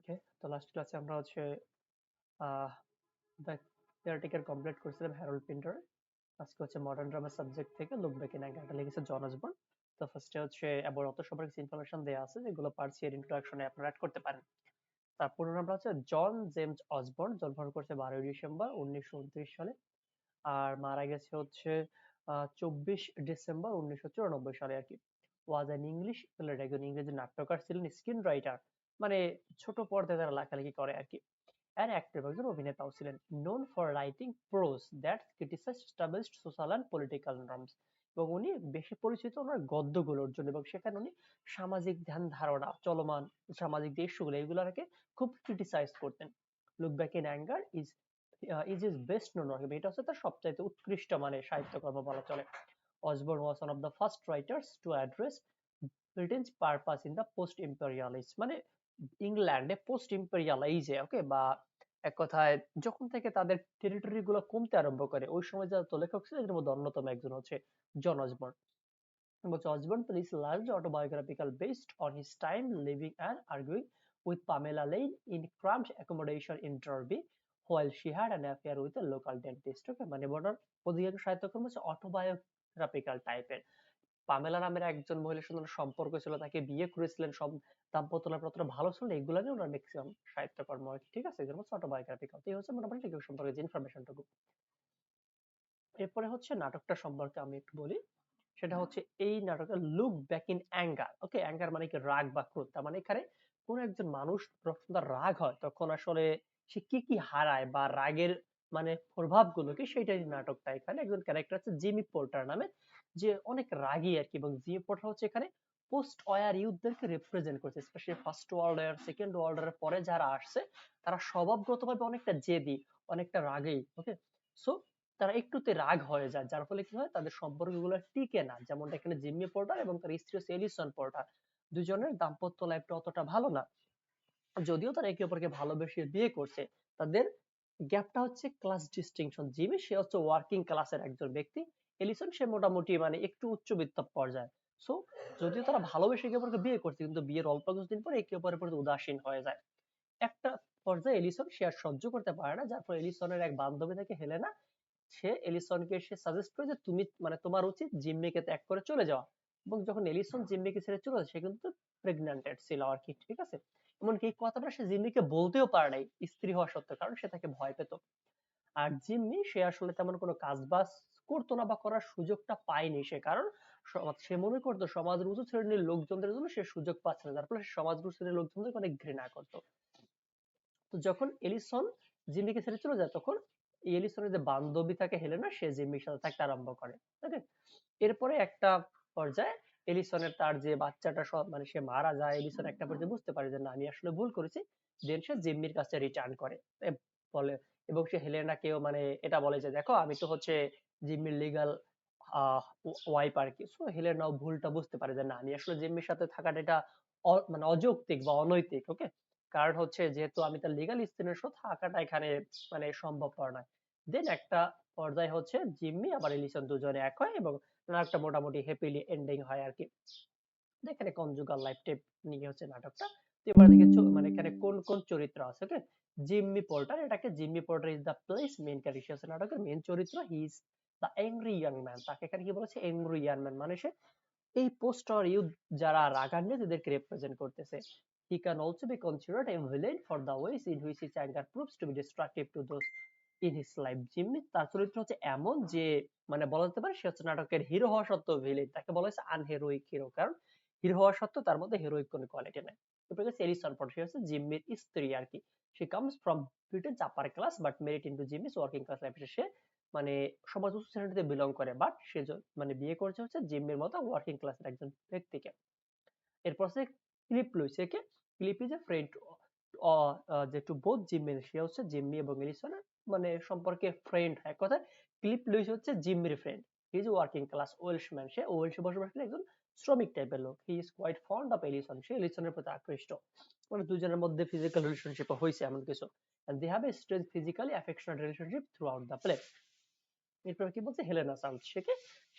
ওকে, তো লাস্ট ক্লাসে আমরা হচ্ছে আহ দ্য কেয়ারটেকার কমপ্লিট করছিলাম হ্যারল্ড পিন্টার। আজকে হচ্ছে মডার্ন ড্রামা সাবজেক্ট থেকে লুক ব্যাক ইন অ্যাঙ্গার, এটা লিখেছে জন অসবর্ন। তো ফার্স্টে হচ্ছে অ্যাবাউট অত সবার কিছু ইনফরমেশন দেওয়া আছে যেগুলো পার্টস এর ইন্ট্রোডাকশনে আপনারা অ্যাড করতে পারেন। তারপর আমরা হচ্ছে জন জেমস অসবর্ন জন্মগ্রহণ করছে 12 ডিসেম্বর 1929 সালে, আর মারা গেছে হচ্ছে 24 ডিসেম্বর 1994 সালে আর কি। ওয়াজ অ্যান ইংলিশ প্লেয়ার, একজন ইংরেজি নাট্যকার ছিলেন, স্ক্রিন রাইটার মানে ছোট পর্দায় তারা লেখালেখি করে আর কি, আর একজন অভিনেতাও ছিলেন। known for writing prose that criticize established social and political norms, এবং উনি বেশি পরিচিত ওনার গদ্যগুলোর জন্য, এবং সেখানে উনি সামাজিক ধ্যান ধারণা, চলমান সামাজিক যে ইস্যুগুলো এগুলোকে খুব ক্রিটিসাইজ করতেন। Look back in anger is is best known, এটা হচ্ছে তার সবচাইতে উৎকৃষ্ট মানে সাহিত্যকর্ম বলা চলে। Osborne was one of the first writers to address Britain's purpose in the post-imperialist, মানে ইংল্যান্ডে পোস্ট ইম্পেরিয়াল এইজে, ওকে, বা এক কথায় যখন থেকে তাদের টেরিটরি গুলো কমতে আরম্ভ করে ওই সময় যারা তো লেখক ছিল এদের মধ্যে অন্যতম একজন হচ্ছে জন অসবর্ন। বলছে Osborne is largely autobiographical based on his time living and arguing with Pamela Lane in cramped accommodation in Derby while she had an affair with a local dentist. ওকে, মানে বর্ণার অধিকাংশ সাহিত্যকর্ম হচ্ছে অটোবায়োগ্রাফিক্যাল টাইপের। পামেলা নামের একজন মহিলার সঙ্গে সম্পর্ক ছিল, তাকে বিয়ে করেছিলেন, সব দাম্পত্য লাভ কতটা ভালো ছিল এগুলো নিয়ে ওনার ম্যাক্সিমাম সাহিত্যকর্ম আর কি, ঠিক আছে, এগুলো হচ্ছে অটোবায়োগ্রাফিক্যাল। তো এই হচ্ছে মোটামুটি লেখক সম্পর্কে যে ইনফরমেশনটুকু। এরপরে হচ্ছে নাটকটা সম্পর্কে আমি একটু বলি। সেটা হচ্ছে এই নাটকের look back in anger. Okay, anger মানে কি রাগ বা ক্রোধ, তার মানে এখানে কোন একজন মানুষ যখন তার রাগ হয় তখন আসলে সে কি কি হারায় বা রাগের মানে প্রভাবগুলো কি, সেটাই নাটকটা। এখানে একজন ক্যারেক্টার আছে জিমি পোর্টার নামে, যে অনেক রাগী আর কি, এবং জিমি পোর্টার হচ্ছে এখানে পোস্ট ওয়ার ইউথদেরকে রিপ্রেজেন্ট করছে, specially first world war, second world ওয়ারের পরে যারা আসছে তারা স্বভাবগতভাবে অনেকটা জেদি, অনেকটা রাগী। ওকে, সো তারা একটুতে রাগ হয়ে যায়, যার ফলে কি হয় তাদের সম্পর্কগুলো টিকে না। যেমনটা এখানে জিম্মি পোর্টার এবং তার স্ত্রী হচ্ছে এলিসন পোর্টার, দুজনের দাম্পত্য লাইফটা অতটা ভালো না, যদিও তারা একে অপরকে ভালোবেসে বিয়ে করছে। তাদের গ্যাপটা হচ্ছে ক্লাস ডিস্টিংশন। জিমি সে হচ্ছে ওয়ার্কিং ক্লাসের একজন ব্যক্তি, এলিসন সে মোটামুটি মানে একটু উচ্চবিত্ত পর্যায়ে। সো যদিও তারা ভালোবেসে একে অপরকে বিয়ে করছে, কিন্তু বিয়ের অল্প কিছুদিন পরে একে অপরের প্রতি উদাসীন হয়ে যায়। একটা পর্যায়ে এলিসন সে আর সহ্য করতে পারে না, যার ফলে এলিসনের এক বান্ধবী থাকে হেলেনা, সে এলিসনকে সে সাজেস্ট করে যে তুমি মানে তোমার উচিত জিম্মিকে ত্যাগ করে চলে যাওয়া। এবং যখন এলিসন জিম্মিকে ছেড়ে চলে যায় সে কিন্তু প্রেগন্যান্টেড ছিল আর কি, ঠিক আছে। এমনকি এই কথাটা সে জিম্মিকে বলতেও পারে নাই স্ত্রী হওয়া সত্ত্বেও, কারণ সে তাকে ভয় পেত। আর জিম্মি সে আসলে তেমন কোনো কাজ বাজ করতো না বা করার সুযোগটা পায়নি সে, কারণ সে মনে করতো সমাজের উঁচু শ্রেণীর লোকজনদের জন্য সে সুযোগ পাচ্ছে না, যার ফলে সে সমাজের উঁচু শ্রেণীর লোকজনদেরকে অনেক ঘৃণা করতো। তো যখন এলিসন জিম্মিকে ছেড়ে চলে যায় তখন এলিসনের যে বান্ধবী থাকে হেলেনা, সে জিম্মির সাথে থাকতে আরম্ভ করে। ওকে, এরপরে একটা পর্যায়ে এলিসনের তার যে বাচ্চাটা সব মানে সে মারা যায়, এলিসন একটা পর্যায়ে বুঝতে পারে যে না আমি আসলে ভুল করেছি, দেন সে জিম্মির কাছে রিটার্ন করে বলে, এবং সে হেলেনাকেও মানে এটা বলে যে দেখো আমি তো হচ্ছে জিম্মির লিগাল ওয়াইফ আর কি। সো হেলেনাও ভুলটা বুঝতে পারে যে না আমি আসলে জিম্মির সাথে থাকাটা এটা মানে অযৌক্তিক বা অনৈতিক। ওকে, কারণ হচ্ছে যেহেতু আমি তার লিগাল স্ত্রীর সাথে থাকাটা এখানে মানে সম্ভবপর নয়। দেন একটা পর্যায়ে হচ্ছে জিম্মি আবার এলিসন দুজনে এক হয় এবং একটা মোটামুটি হ্যাপিলি এন্ডিং হয় আর কি। এখানে কনজুগাল লাইফ টাইপ নিয়ে হচ্ছে নাটকটা। তো এবার দেখে মানে এখানে কোন কোন চরিত্র আছে। ওকে, জিম্মি পোর্টার, এটাকে জিম্মি porter is the place main character আছে নাটকের মেইন চরিত্র, he is the angry young man. তাকে এখানে কি বলেছে, অ্যাংরি ইয়াং ম্যান, মানে সে এই পোস্ট ওয়ার ইউথ যারা রাগান্বিত এদেরকে রিপ্রেজেন্ট করতেছে। He can also be considered a villain for the ways in which his anger proves to be destructive to those in his life. জিম্মি তার চরিত্র হচ্ছে এমন যে মানে বলা যেতে পারে সে হচ্ছে নাটকের হিরো হওয়া সত্ত্বেও ভিলেন, তাকে বলা হয়েছে আনহেরোইক হিরো, কারণ হিরো হওয়া সত্ত্বেও তার মধ্যে হেরোইক কোনো কোয়ালিটি নাই। এরপরে গেছে এলিসন পট, সে হচ্ছে জিম্মির স্ত্রী আর কি। She comes from Britain's upper class but married into Jimmy's working class life. সে মানে সমাজ উচ্চ শ্রেণীতে বিলং করে, বাট সে মানে বিয়ে করছে হচ্ছে জিম্মির মতো ওয়ার্কিং ক্লাসের একজন ব্যক্তিকে। এরপর আছে ক্লিপ লুইস, একে ক্লিপ ইজ এ ফ্রেন্ড যে টু বোথ জিম্মি, সে হচ্ছে জিম্মি এবং এলিসনের মানে সম্পর্কে ফ্রেন্ড। এক কথায় ক্লিপ লুইস হচ্ছে জিম্মির friend. He is working class Welshman, সে ওয়েলসে বসবাসী একজন শ্রমিক টাইপের লোক। He is quite fond of Alison, সে এলিসনের প্রতি আকৃষ্ট, মানে দুজনের মধ্যে ফিজিক্যাল রিলেশনশিপ হয়েছে এমন কিছু। and they have a strange physically affectionate relationship throughout the play. এরপর কি বলছে, হেলেনা সাউথ,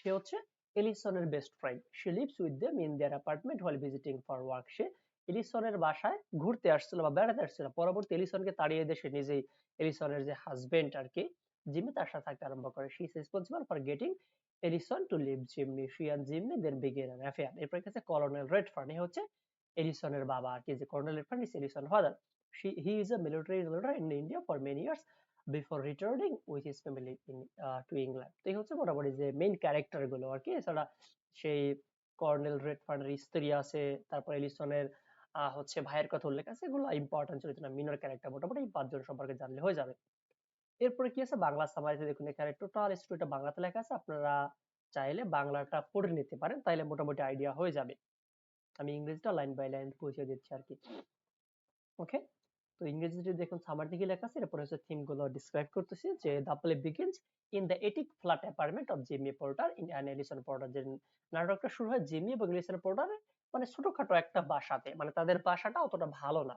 সে হচ্ছে এলিসনের best friend. she lives with them in their apartment while visiting for work. সে এলিসনের বাসায় ঘুরতে আসছিল বা বেড়াতে আসছিল, পরবর্তী এলিসনকে তাড়িয়ে দিয়ে সে নিজেই এলিসনের যে হাজবেন্ড আর কি জিম্মি, তার সাথে থাকতে আরম্ভ করে। She is responsible for getting Alison to leave Jimmy, she and Jimmy then begin an affair. এরপর কাছে কর্নেল রেডফার্ন, এ হচ্ছে এলিসনের বাবা আর কি, যে Colonel Redfern is Alison father. He is a military ruler in India for many years before returning with his family in to England. তো এই হচ্ছে মোটামুটি যে মেইন ক্যারেক্টার গুলো আর কি। এছাড়া সেই কর্নেল রেডফার্নের স্ত্রী আছে, তারপর এলিসনের হচ্ছে ভাইয়ের কথা উল্লেখ আছে, এগুলো ইম্পর্টেন্ট চরিত্র না, মিনর ক্যারেক্টার। মোটামুটি এই পাঁচজন সম্পর্কে জানলে হয়ে যাবে। এরপরে কি আছে বাংলা সামারিতে, দেখুন এখানে টোটাল স্টোরিটা বাংলাতে লেখা আছে, আপনারা চাইলে বাংলাটা পড়ে নিতে পারেন, তাইলে মোটামুটি আইডিয়া হয়ে যাবে। আমি ইংরেজিটা লাইন বাই লাইন বুঝিয়ে দিচ্ছি আর কি। ওকে, তো ইংরেজিতে দেখুন সামার দিকে লেখা আছে, এরপরে হচ্ছে থিম গুলো ডিসক্রাইব করতেছি। যে the play begins in the attic flat apartment of Jimmy Porter in an Alison Porter. যে নাটকটা শুরু হয় জিমি এবং এলিসন পোর্টার মানে ছোটখাটো একটা বাসাতে, মানে তাদের বাসাটা অতটা ভালো না।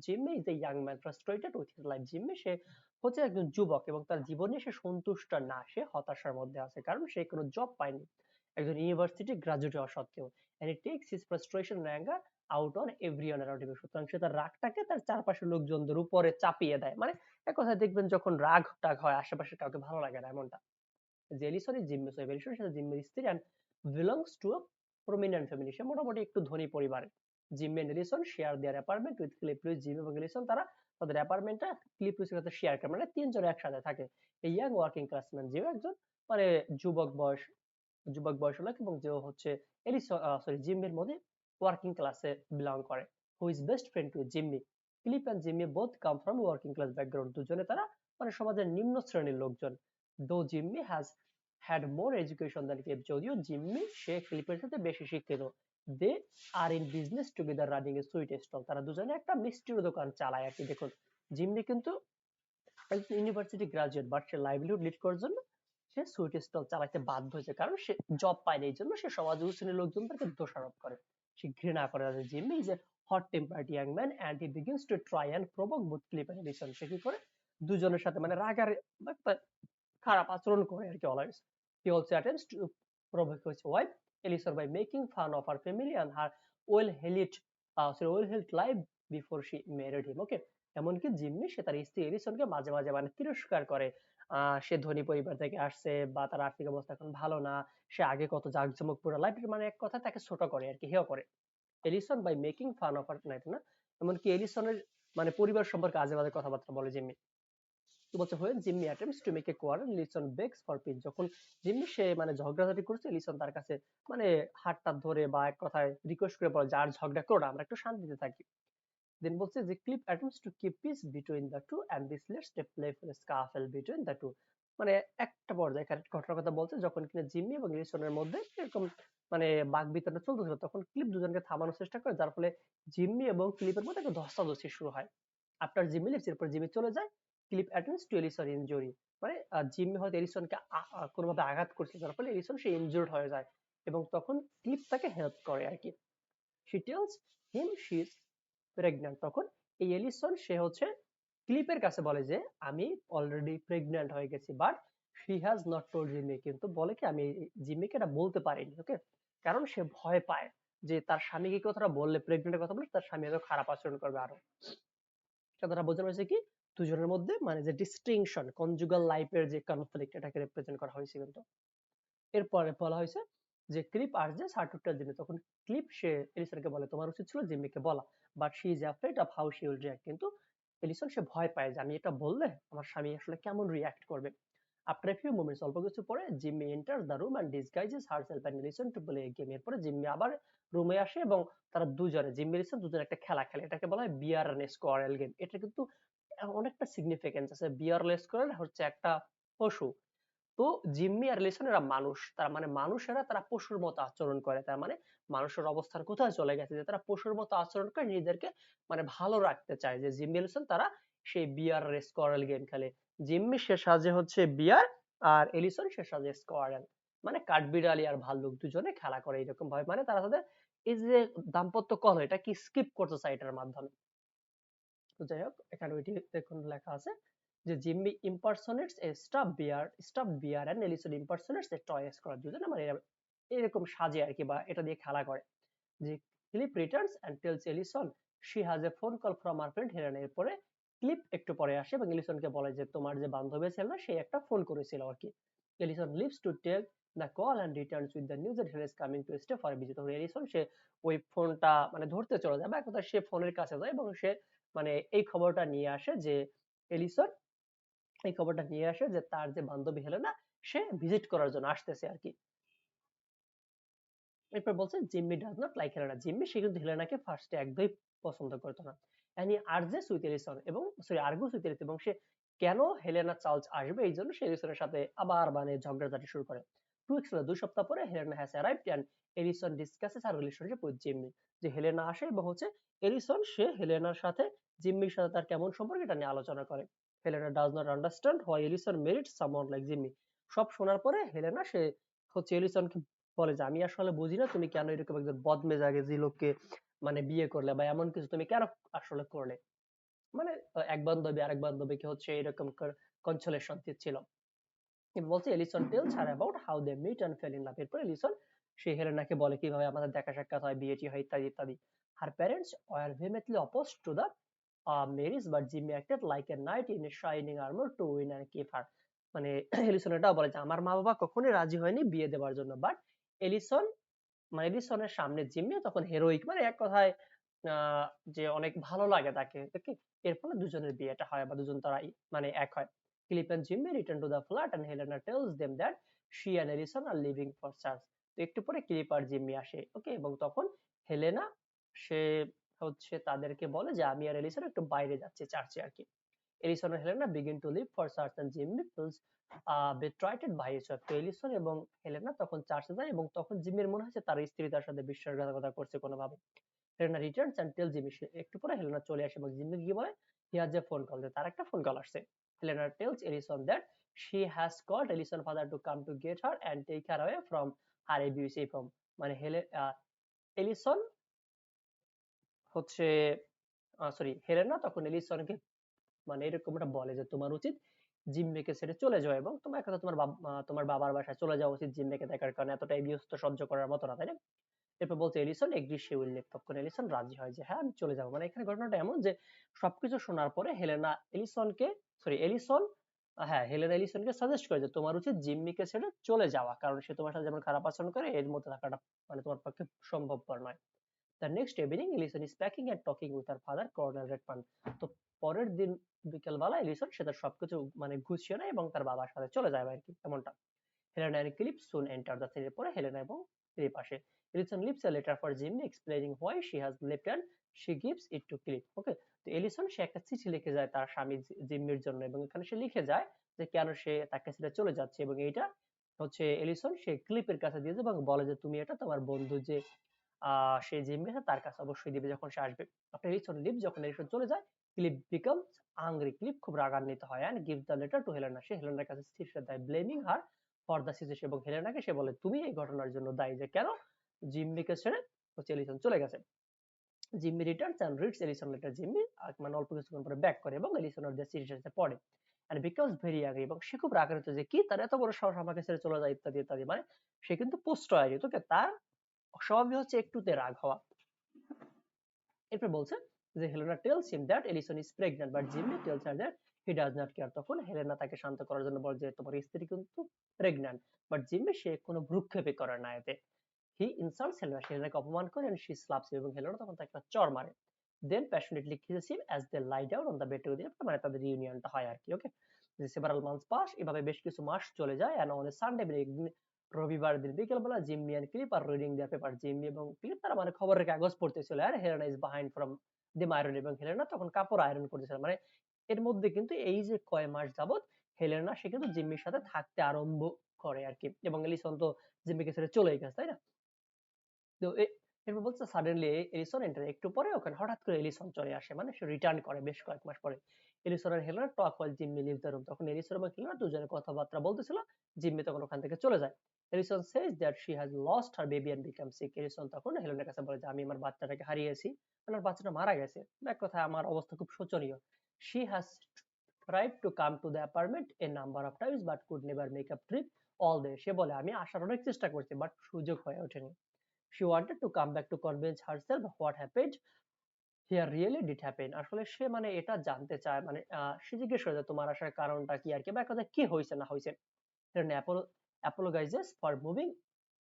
জিম্মি is a young man frustrated with his life. জিম্মি সে হচ্ছে একজন যুবক এবং তার জীবনে সে সন্তুষ্ট না, সে হতাশার মধ্যে আছে, কারণ সে কোনো জব পায়নি একজন ইউনিভার্সিটি গ্রাজুয়েট হওয়া সত্ত্বেও। and he takes his frustration and anger out on everyone around him. সুতরাং সে তার রাগটাকে তার চারপাশের লোকজনদের উপরে চাপিয়ে দেয়। মানে এক কথায় দেখবেন যখন রাগ টাগ হয় আশেপাশে কাউকে ভালো লাগে না এমনটা। যে Alison is Jimmy, so Alison সে জিম্মির স্ত্রী and belongs to a prominent family, সে মোটামুটি একটু ধনী পরিবারে। Jimmy and Alison share their apartment with Cliff Lewis. Jimmy এবং এলিসন তারা তাদের অ্যাপার্টমেন্টটা ক্লিপ লুইসের সাথে শেয়ার করে, মানে তিনজন একসাথে থাকে। এই ইয়াং ওয়ার্কিং ক্লাসম্যান, যে একজন মানে যুবক বয়স যুবক বয়স লোক এবং যে হচ্ছে এলিসন জিম্মির মধ্যে ওয়ার্কিং ক্লাসে বিলং করে। Who is best friend to Jimmy. Cliff and Jimmy both come from working class background, দুজনে তারা মানে সমাজের নিম্ন শ্রেণীর লোকজন। Though Jimmy has had more education than Cliff, যদিও জিম্মি সে ক্লিপের সাথে বেশি শিক্ষিত। They are in business together running a sweet stall, তারা দুজনে একটা মিষ্টির দোকান চালায় আর কি। দেখুন জিম্মি কিন্তু university graduate, but say livelihood lead করার জন্য সে সুইট স্টল চালাতে বাধ্য হয়েছে, কারণ সে জব পায়নি। এই জন্য সে সমাজ শ্রেণীর লোকজন তাকে দোষারোপ করে, সে ঘৃণা করে। Jimmy is a hot tempered young man and he begins to try and provoke both Cliff and Edison. সে কি করে দুজনের সাথে মানে রাগার খারাপ আচরণ করে আর কি always. He also attempts to provoke his wife Alison by making fun of her family and her well held life before she married him. Okay, এমনকি জিম্মি সে তার স্ত্রী এলিসনকে মাঝে মাঝে মানে তিরস্কার করে। সে ধনী পরিবার থেকে আসছে বা তার আর্থিক অবস্থা এখন ভালো না, সে আগে কত জাঁকজমক পুরো লাইফ, মানে এক কথা তাকে ছোট করে আর কি, হেয় করে। Alison by making fun of her night না, এমনকি এলিসনের মানে পরিবার সম্পর্কে আজে বাজে কথাবার্তা বলে জিম্মি। তো বলছে when Jimmy attempts to make a quarrel Alison begs for peace, যখন জিম্মি সে মানে ঝগড়াঝাটি করছে লিসন তার কাছে মানে হাত টাত ধরে বা এক কথায় রিকোয়েস্ট করে বলে, যার ঝগড়া করো না, আমরা একটু শান্তিতে থাকি। দেন বলছে যে Cliff attempts to keep peace between the two and this leads to playful scuffle between the two. মানে একটা পর্যায়ে ঘটনার কথা বলছে, যখন কিনা জিম্মি এবং লিসনের মধ্যে এরকম মানে বাকবিতণ্ডা চলতেছিল, তখন ক্লিপ দুজনকে থামানোর চেষ্টা করে, যার ফলে জিম্মি এবং ক্লিপের মধ্যে একটা ধস্তাধস্তি শুরু হয়। আফটার জিম্মি লিভস, এরপর জিম্মি চলে যায়। Cliff attends to Alison injury, মানে জিম্মি হয়তো এলিসনকে কোনোভাবে আঘাত করছে, যার ফলে এলিসন সে ইনজুর্ড হয়ে যায় এবং তখন ক্লিপ তাকে হেল্প করে আর কি। She tells him she is pregnant, তখন এই এলিসন সে হচ্ছে ক্লিপের কাছে বলে যে আমি অলরেডি প্রেগন্যান্ট হয়ে গেছি, but she has not told জিম্মি, কিন্তু বলে কি আমি জিম্মিকে এটা বলতে পারিনি। ওকে, কারণ সে ভয় পায় যে তার স্বামীকে কথাটা বললে, প্রেগন্যান্টের কথা বললে তার স্বামী হয়তো খারাপ আচরণ করবে আরো। এটা দ্বারা বোঝানো হয়েছে কি দুজনের মধ্যে মানে যে ডিস্টিংশন, কনজুগাল লাইফের যে কনফ্লিক্ট, এটাকে রিপ্রেজেন্ট করা হয়েছে। কিন্তু এরপরে বলা হয়েছে যে ক্লিপ আসছে সার্টুটার জন্য, তখন ক্লিপ সে এলিসনকে বলে তোমার উচিত ছিল জিম্মিকে বলা, but she is afraid of how she will react, কিন্তু এলিসন সে ভয় পায় যে আমি এটা বললে আমার স্বামী আসলে কেমন রিঅ্যাক্ট করবে। আফটার এ ফিউ মোমেন্টস, অল্প কিছু পরে Jimmy enters the room and disguises herself and Alison to play a game. এরপরে জিম্মি আবার রুমে আসে এবং তারা দুজনে জিম্মি এলিসন দুজনে একটা খেলা খেলে, এটাকে বলা হয় বিয়ারলেস কোয়ারেল গেম। এটা কিন্তু অনেকটা সিগনিফিকেন্স আছে। বিয়ারলেস কোয়ারেল হচ্ছে একটা পশু, তো জিম্মি আর লিসন এরা মানুষ, তার মানে মানুষেরা তারা পশুর মতো আচরণ করে, তার মানে মানুষের অবস্থান কোথায় চলে গেছে যে তারা পশুর মতো আচরণ করে নিজেদেরকে মানে ভালো রাখতে চায়। যে জিম্মি লিসন তারা সেই বিয়ার স্কোয়ারেল গেম খেলে। জিম্মি সে সাজে হচ্ছে বিয়ার আর এলিসন সে সাজে স্কোয়ারেল, মানে কাঠবিড়ালি আর ভাল্লুক দুজনে খেলা করে এরকম ভাবে, মানে তারা তাদের এই যে দাম্পত্য কলহ এটা কি স্কিপ করতে চায় এটার মাধ্যমে। তো যাই হোক এখানে ওইটি দেখুন লেখা আছে যে Jimmy impersonates a stuff bear and Alison impersonates a toy square, দুজনে মানে এরকম সাজে আর কি বা এটা দিয়ে খেলা করে। যে Cliff returns and tells Alison she has a phone call from her friend Helen. এরপরে ক্লিপ একটু পরে আসে এবং এলিসনকে বলে যে তোমার যে বান্ধবী ছিল না সে একটা ফোন করেছিল আর কি। Alison leaves to take the call and returns with the news that Helen is coming to stay for a visit. তখন এলিসন সে ওই ফোনটা মানে ধরতে চলে যায় বা এক কথায় সে ফোনের কাছে যায় এবং সে মানে এই খবরটা নিয়ে আসে যে এলিসন এই খবরটা নিয়ে আসে যে তার যে বান্ধবী হেলেনা সে ভিজিট করার জন্য আসতেছে আর কি। এরপর বলছে জিম্মি ডাজ নট লাইক হেলেনা। জিম্মি সে কিন্তু হেলেনাকে ফার্স্টে একদমই পছন্দ করতো না। And he urges with Alison এবং সরি আর্গুস উইথ এলিসন এবং সে কেন হেলেনা চার্লস আসবে এই জন্য সে এলিসনের সাথে আবার মানে ঝগড়াঝাটি শুরু করে। 2 উইকস পরে 2 সপ্তাহ পরে Helena has arrived and Alison discusses her relationship with Jimmy. যে হেলেনা আসে এবং হচ্ছে এলিসন সে হেলেনার সাথে জিম্মির সাথে তার কেমন সম্পর্ক এটা নিয়ে আলোচনা করে। Helena does not understand why Alison married someone like Jimmy. সব শোনার পরে হেলেনা সে হচ্ছে এলিসনকে বলে যে আমি আসলে বুঝি না তুমি কেন এরকম একজন বদমেজাজি লোককে মানে বিয়ে করলে বা এমন কিছু তুমি কেন আসলে করলে। মানে এক বান্ধবী আরেক বান্ধবীকে হচ্ছে এরকম কনসোলেশন দিচ্ছিল। বলছে Alison tells her about how they meet and fell in love. এরপর এলিসন সে হেলেনাকে বলে কিভাবে আমাদের দেখা সাক্ষাৎ হয় বিয়ে টি হয় ইত্যাদি ইত্যাদি। Her parents were vehemently opposed to the marriage but Jimmy acted like a knight in a shining armor to win and keep her। মানে এলিসন এটাও বলে যে আমার মা বাবা কখনোই রাজি হয়নি বিয়ে দেওয়ার জন্য বাট এলিসন মানে এডিসনের সামনে জিম্মি তখন হেরোইক মানে এক কথায় আহ, যে অনেক ভালো লাগে তাকে ওকে। এর ফলে দুজনের বিয়েটা হয় বা দুজন তারা মানে এক হয়। Philip and Jimmy return to the flat and Helena tells them that she and Alison are leaving for church. তো একটু পরে ক্লিপ আর জিম্মি আসে ওকে এবং তখন হেলেনা সে হচ্ছে তাদেরকে বলে যে আমি আর এলিসন একটু বাইরে যাচ্ছি চার্চে আর কি। এলিসন আর Helena begin to live for church and জিম্মি feels betrayed by his wife। তো এলিসন এবং হেলেনা তখন চার্চে যায় এবং তখন জিম্মির মনে হচ্ছে তার স্ত্রী তার সাথে বিশ্বাসঘাতকতা করছে কোনোভাবে। হেলেনা রিটার্নস and tells জিম্মি। একটু পরে হেলেনা চলে আসে এবং জিম্মি গিয়ে বলে he has a phone call যে তার একটা ফোন কল আসছে। Helena tells Alison that she has called Alison father to come to get her and take her away from her abusive home। মানে এলিসন হচ্ছে সরি হেলেনা তখন এলিসনকে মানে এরকম একটা বলে যে তোমার উচিত জিম্মিকে ছেড়ে চলে যাও এবং তোমার কথা তোমার বাবার বাসায় চলে যাওয়া উচিত জিম্মিকে দেখার কারণে এতটা বিয়স্ত সহ্য করার মতো না তাই না। এরপর বলছে Alison agree she will leave. তখন এলিসন রাজি হয় যে হ্যাঁ আমি চলে যাবো। মানে এখানে ঘটনাটা এমন যে সবকিছু শোনার পরে হেলেনা এলিসনকে সরি এলিসন হ্যাঁ হেলেনা এলিসনকে সাজেস্ট করে যে তোমার উচিত জিম্মিকে ছেড়ে চলে যাওয়া কারণ সে তোমার সাথে যেমন খারাপ আচরণ করে এর মধ্যে থাকাটা মানে তোমার পক্ষে সম্ভবপর নয়। The next evening, Ellison is packing and talking with her father, Colonel Redfern। তো পরের দিন বিকেলবেলা এলিসন সে তার সবকিছু মানে গুছিয়ে নেয় এবং তার বাবার সাথে চলে যায় আর কি এমনটা। Helena and Philip soon enter the scene। পরে হেলেনা এবং ফিলিপ আসে। Alison leaves a letter for Jimmy explaining why she has left and she gives it to Philip। ওকে, তো এলিসন সে একটা চিঠি লিখে যায় তার স্বামী জিম্মির জন্য এবং এখানে সে লিখে যায় যে কেন সে তাকে ছেড়ে চলে যাচ্ছে এবং এইটা হচ্ছে এলিসন সে ক্লিপের কাছে দিয়ে যায় এবং বলে যে তুমি এটা তোমার বন্ধু যে সে জিম্মি আছে তার কাছে অবশ্যই দিবে যখন সে আসবে। আপনার এলিসন লিভ যখন এলিসন চলে যায় ক্লিপ বিকামস আংরি। ক্লিপ খুব রাগান্বিত হয় and give the letter to Helena. সে হেলেনার কাছে চিঠিটা দেয় blaming her for the situation এবং হেলেনাকে সে বলে তুমি এই ঘটনার জন্য দায়ী যে কেন জিম্মিকে ছেড়ে হচ্ছে এলিসন চলে গেছে। Jimmy returns and reads Alison letter. Jimmy মানে অল্প কিছুক্ষণ পরে ব্যাক করে এবং এলিসনের যে সিচুয়েশনটা পড়ে এন্ড বিকজ ভেরি অ্যাংরি এবং সে খুব রাগান্বিত যে কি তার এত বড় সাহস আমাকে ছেড়ে চলে যায় ইত্যাদি ইত্যাদি। মানে সে কিন্তু পুষ্ট হয়ে যেত তার স্বভাবই হচ্ছে একটুতে রাগ হওয়া। এরপর বলছে যে Helena tells him that Alison is pregnant but Jimmy tells her that he does not care. তখন হেলেনা তাকে শান্ত করার জন্য বলে যে তোমার স্ত্রী কিন্তু প্রেগন্যান্ট বাট জিমি সে কোনো ভ্রুক্ষেপই করে না এতে। হি ইনসাল্টস হেলেনা। সে হেলেনাকে অপমান করে এন্ড শি স্লাপস এবং হেলেনা তখন তাকে একটা চড় মারে। দেন passionately kisses him as they lie down on the bed together। মানে তাদের রিউনিয়নটা হয় আর কি ওকে। সেভারাল মান্থস পাস এভাবে বেশ কিছু মাস চলে যায় এন্ড অন সানডে একদিন রবিবার দিন বিকেলবেলা Jimmy and Cliff are reading their paper. Jimmy এবং ক্লিপ তারা মানে খবরের কাগজ পড়তেছিল আর Helena is behind from the iron এবং হেলেনা তখন কাপড় আয়রন করতেছিল। মানে এর মধ্যে কিন্তু এই যে কয় মাস যাবত হেলেনা সে কিন্তু জিম্মির সাথে থাকতে আরম্ভ করে আর কি এবং এলিসন তো জিম্মিকে ছেড়ে চলেই গেছে তাই না। তো এরপর বলছে সাডেনলি এলিসন এন্টার। একটু পরে ওখানে হঠাৎ করে এলিসন চলে আসে মানে সে রিটার্ন করে বেশ কয়েক মাস পরে। এলিসন আর Helena talk while Jimmy leave the room. তখন এলিসন এবং হেলেনা দুজনে কথাবার্তা বলতেছিল জিম্মি তখন ওখান থেকে চলে যায়। Alison says that she has lost her baby and become sick. Alison তখন হেলেনার কাছে বলে যে আমি আমার বাচ্চাটাকে হারিয়েছি আমার বাচ্চাটা মারা গেছে এক কথায় আমার অবস্থা খুব শোচনীয়। She has tried to come to the apartment a number of times but could never make a trip all day। সে বলে আমি আসার অনেক চেষ্টা করছি বাট সুযোগ হয়ে ওঠেনি। She wanted to come back to convince herself what happened here really did happen. আসলে সে মানে এটা জানতে চায়, মানে সে জিজ্ঞেস করে যে তোমার আসার কারণটা কি আর কি, বা এক কথায় কি হয়েছে না হয়েছে। Then apologizes for moving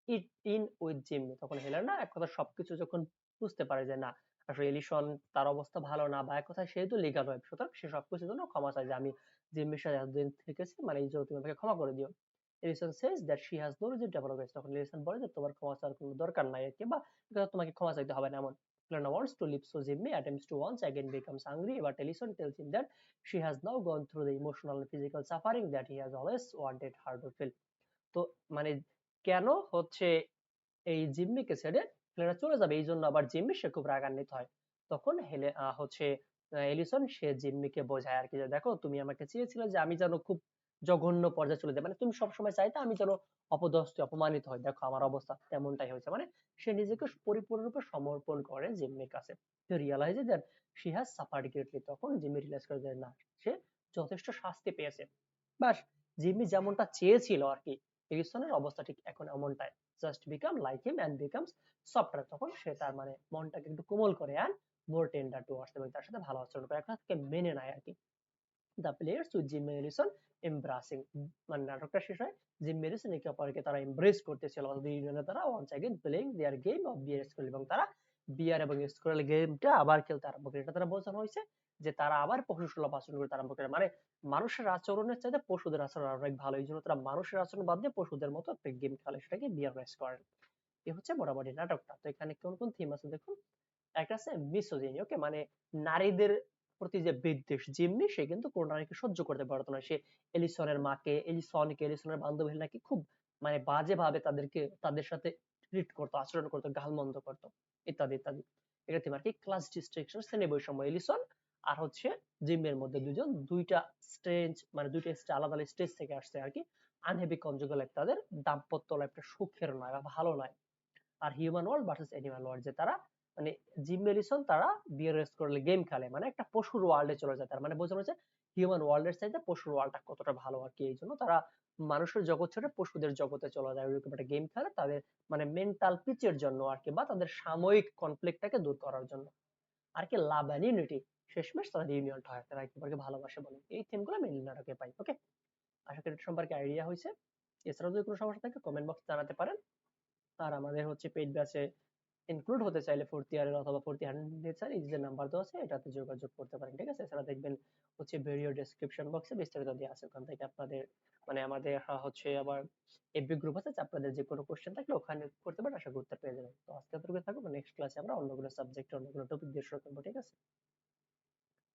it in with Jimmy. তখন হেলেনা এক কথা সবকিছু যখন বুঝতে পারে যে না আসলে এলিশন তার অবস্থা ভালো না, বা এক কথায় সে তো লিগাল ওয়াইফ, সুতরাং সে সবকিছুর জন্য ক্ষমা চায় যে আমি জিম্মির সাথে এতদিন থেকেছি, মানে এই জন্য তুমি আমাকে ক্ষমা করে দিও। Alison says that she has no reason to apologize. তখন এলিসন বলে যে তোমার ক্ষমা চাওয়ার কোনো দরকার নাই আর কি, বা তোমাকে ক্ষমা চাইতে হবে না এমন। Helena wants to leave, so Jimmy attempts to once again becomes angry, but Ellison tells him that she has now gone through the emotional and physical suffering that he has always wanted her to feel. তো মানে কেন হচ্ছে এই জিম্মিকে ছেড়ে Helena চলে যাবে, এই জন্য আবার জিম্মি সে খুব রাগান্বিত হয়। তখন হচ্ছে এলিসন সে জিম্মিকে বোঝায় আর কি যে দেখো তুমি আমাকে চেয়েছিলে যে আমি যেন খুব জঘন্য পর্যায়ে চলে যাই, মানে তুমি সবসময় চাইতে আমি যেন অপদস্থ অপমানিত হই, দেখো আমার অবস্থা তেমনটাই হয়েছে। মানে সে নিজেকে পরিপূর্ণরূপে সমর্পণ করে জিম্মির কাছে। Realise that she has suffered greatly. তখন জিম্মি রিয়ালাইজ করে যে না সে যথেষ্ট শাস্তি পেয়েছে। বাস জিম্মি যেমনটা চেয়েছিল আর কি, এরিসনের অবস্থা ঠিক এখন এমনটাই, just become like him and becomes softer. তখন সে তার মানে মনটাকে একটু কোমল করে এন্ড মোর টেন্ডার টুয়ার্ডস, এবং তার সাথে ভালো আচরণ করে, একটা তাকে মেনে নেয় আর কি। The players with Jim Alison embracing, মানে নাটকটা শেষ হয় জিম এলিসন একে অপরকে তারা এমব্রেস করতেছিল, দুইজনে তারা once again playing their game of bear school, এবং তারা বিয়ার এবং স্কুল গেমটা আবার খেলতে আরম্ভ করে। এটা তারা বোঝানো হয়েছে যে তারা আবার পশুসুলভ আচরণ করতে আরম্ভ করে, মানে মানুষের আচরণের চাইতে পশুদের আচরণ অনেক ভালো, এই জন্য তারা মানুষের আচরণ বাদ দিয়ে পশুদের মতো একটা গেম খেলে, সেটাকে বিয়ার রেস করে। এই হচ্ছে মোটামুটি নাটকটা। তো এখানে কোন কোন থিম আছে দেখুন। একটা আছে মিসোজিনি, ওকে, মানে নারীদের প্রতি যে বিদ্বেষ। জিম্মি সে কিন্তু কোন নারীকে সহ্য করতে পারতো না, সে এলিসনের মাকে, এলিসনের বান্ধবী নাকি খুব মানে বাজে ভাবে তাদের সাথে ট্রিট করতো, আচরণ করতো, গালমন্দ করতো, ইত্যাদি ইত্যাদি। এটা থিম আর কি। ক্লাস ডিস্ট্রাকশন, শ্রেণী বৈষম্য। এলিসন আর হচ্ছে জিম্মের মধ্যে দুইটা স্টেজ, মানে দুইটা আলাদা আলাদা স্টেজ থেকে আসছে আর কি। আনহেভি কনজুগাল লাইফ, তাদের দাম্পত্য লাইফটা সুখের নয় বা ভালো নয়। আর human world versus animal world, যে তারা মানে জিম মেলিসন তারা বিয়ার রেস করলে গেম খেলে, মানে একটা পশুর ওয়ার্ল্ডে চলে যায়, তার মানে বোঝানো হচ্ছে হিউম্যান ওয়ার্ল্ডের চাইতে পশুর ওয়ার্ল্ডটা কতটা ভালো আর কি। এই জন্য তারা মানুষের জগৎ ছেড়ে পশুদের জগতে চলে যায়, ওইরকম একটা গেম খেলে তাদের মানে মেন্টাল পিচের জন্য আর কি, বা তাদের সাময়িক কনফ্লিক্টটাকে দূর করার জন্য আর কি। লাভ অ্যান্ড ইউনিটি, শেষমেশ তাদের ইউনিয়নটা হয়, তারা একেবারে ভালোবাসে বলে। এই থিমগুলো মেনলি নাটকে পাই। ওকে, আশা করি এটা সম্পর্কে আইডিয়া হয়েছে। এছাড়াও যদি কোনো সমস্যা থাকে কমেন্ট বক্সে জানাতে পারেন। আর আমাদের হচ্ছে পেইড ব্যাচে ইনক্লুড হতে চাইলে ফোর্থ ইয়ারের অথবা ফোর্থ ইয়ার এই যে নাম্বার দেওয়া আছে এটাতে যোগাযোগ করতে পারেন, ঠিক আছে। এছাড়া দেখবেন হচ্ছে ভিডিও ডেসক্রিপশন বক্সে বিস্তারিত দেওয়া আছে, ওখান থেকে আপনাদের মানে আমাদের হচ্ছে আবার এফবি গ্রুপ আছে, আপনাদের যে কোনো কোশ্চেন থাকলে ওখানে করতে পারেন, আশা করতে পেয়ে যাবেন। তো আজকে এতটুকু থাকবো, নেক্সট ক্লাসে আমরা অন্য কোনো সাবজেক্ট অন্য কোনো টপিক দিয়ে শুরু করবো, ঠিক আছে।